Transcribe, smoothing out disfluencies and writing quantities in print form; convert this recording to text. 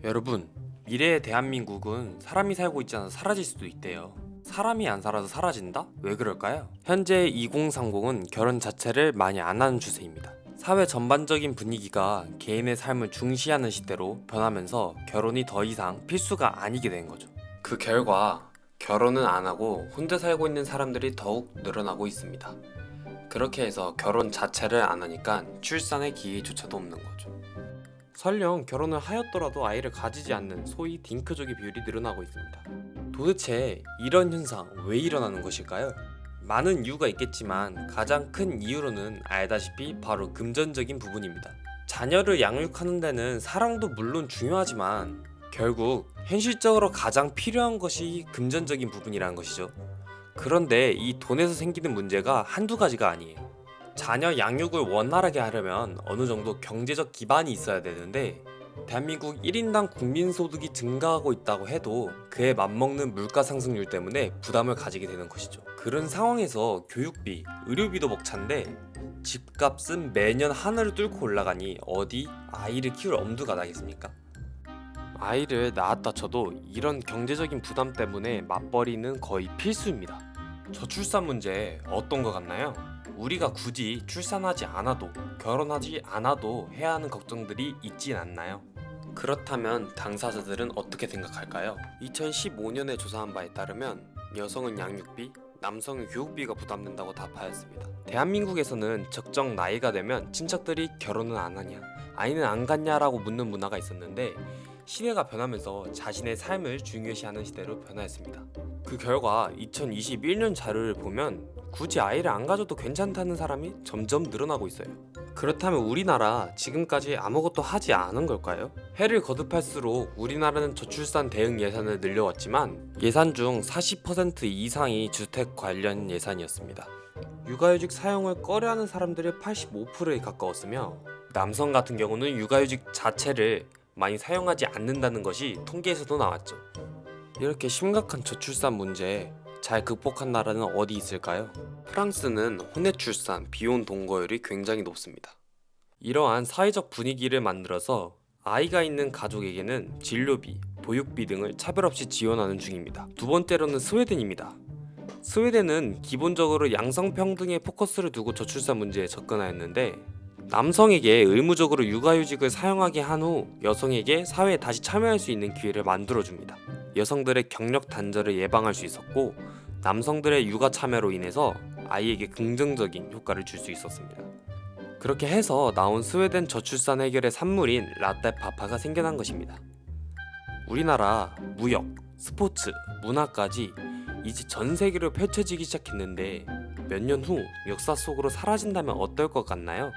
여러분, 미래의 대한민국은 사람이 살고 있지 않아서 사라질 수도 있대요. 사람이 안 살아서 사라진다? 왜 그럴까요? 현재 2030은 결혼 자체를 많이 안 하는 추세입니다. 사회 전반적인 분위기가 개인의 삶을 중시하는 시대로 변하면서 결혼이 더 이상 필수가 아니게 된 거죠. 그 결과 결혼은 안 하고 혼자 살고 있는 사람들이 더욱 늘어나고 있습니다. 그렇게 해서 결혼 자체를 안 하니까 출산의 기회조차도 없는 거죠. 설령 결혼을 하였더라도 아이를 가지지 않는 소위 딩크족의 비율이 늘어나고 있습니다. 도대체 이런 현상 왜 일어나는 것일까요? 많은 이유가 있겠지만 가장 큰 이유로는 알다시피 바로 금전적인 부분입니다. 자녀를 양육하는 데는 사랑도 물론 중요하지만 결국 현실적으로 가장 필요한 것이 금전적인 부분이라는 것이죠. 그런데 이 돈에서 생기는 문제가 한두 가지가 아니에요. 자녀 양육을 원활하게 하려면 어느 정도 경제적 기반이 있어야 되는데 대한민국 1인당 국민소득이 증가하고 있다고 해도 그에 맞먹는 물가 상승률 때문에 부담을 가지게 되는 것이죠. 그런 상황에서 교육비, 의료비도 벅찬데 집값은 매년 하늘을 뚫고 올라가니 어디 아이를 키울 엄두가 나겠습니까? 아이를 낳았다 쳐도 이런 경제적인 부담 때문에 맞벌이는 거의 필수입니다. 저출산 문제 어떤 것 같나요? 우리가 굳이 출산하지 않아도 결혼하지 않아도 해야 하는 걱정들이 있진 않나요? 그렇다면 당사자들은 어떻게 생각할까요? 2015년에 조사한 바에 따르면 여성은 양육비, 남성은 교육비가 부담된다고 답하였습니다. 대한민국에서는 적정 나이가 되면 친척들이 결혼은 안 하냐, 아이는 안 갖냐라고 묻는 문화가 있었는데 시대가 변하면서 자신의 삶을 중요시하는 시대로 변화했습니다. 그 결과 2021년 자료를 보면 굳이 아이를 안 가져도 괜찮다는 사람이 점점 늘어나고 있어요. 그렇다면 우리나라 지금까지 아무것도 하지 않은 걸까요? 해를 거듭할수록 우리나라는 저출산 대응 예산을 늘려왔지만 예산 중 40% 이상이 주택 관련 예산이었습니다. 육아휴직 사용을 꺼려하는 사람들의 85%에 가까웠으며 남성 같은 경우는 육아휴직 자체를 많이 사용하지 않는다는 것이 통계에서도 나왔죠. 이렇게 심각한 저출산 문제 잘 극복한 나라는 어디 있을까요? 프랑스는 혼외 출산, 비혼 동거율이 굉장히 높습니다. 이러한 사회적 분위기를 만들어서 아이가 있는 가족에게는 진료비, 보육비 등을 차별 없이 지원하는 중입니다. 두 번째로는 스웨덴입니다. 스웨덴은 기본적으로 양성평등에 포커스를 두고 저출산 문제에 접근하였는데 남성에게 의무적으로 육아휴직을 사용하게 한 후 여성에게 사회에 다시 참여할 수 있는 기회를 만들어줍니다. 여성들의 경력 단절을 예방할 수 있었고 남성들의 육아 참여로 인해서 아이에게 긍정적인 효과를 줄 수 있었습니다. 그렇게 해서 나온 스웨덴 저출산 해결의 산물인 라떼파파가 생겨난 것입니다. 우리나라 무역, 스포츠, 문화까지 이제 전 세계로 펼쳐지기 시작했는데 몇 년 후 역사 속으로 사라진다면 어떨 것 같나요?